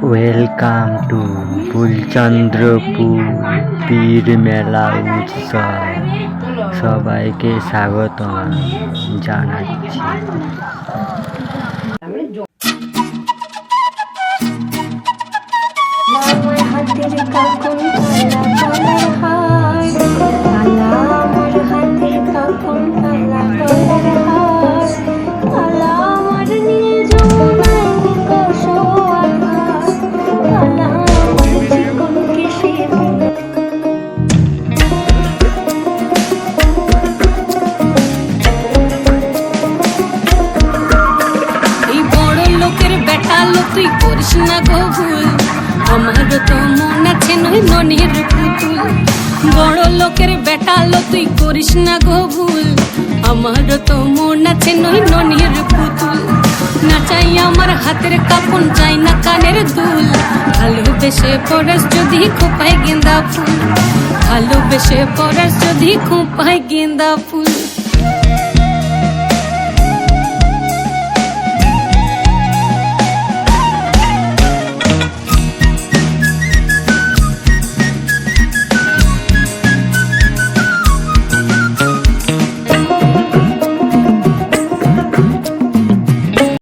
Welcome to ফুলচন্দ্রপুর পীর মেলা উৎসব। সবাইকে স্বাগত জানাচ্ছি। তুই করিস না গো ভুল, আমার তো মন আছে নই ননির পুতুল। বড় লোকের বেটা লো তুই করিস না গো ভুল, আমার তো মন আছে নই ননির পুতুল। না চাই আমার হাতের কাপন, চাই না কানের দুল। ভালোবেসে পড়াস যদি খোপায় গেন্দা ফুল, ভালোবেসে পড়াস যদি খোপায় গেন্দা ফুল।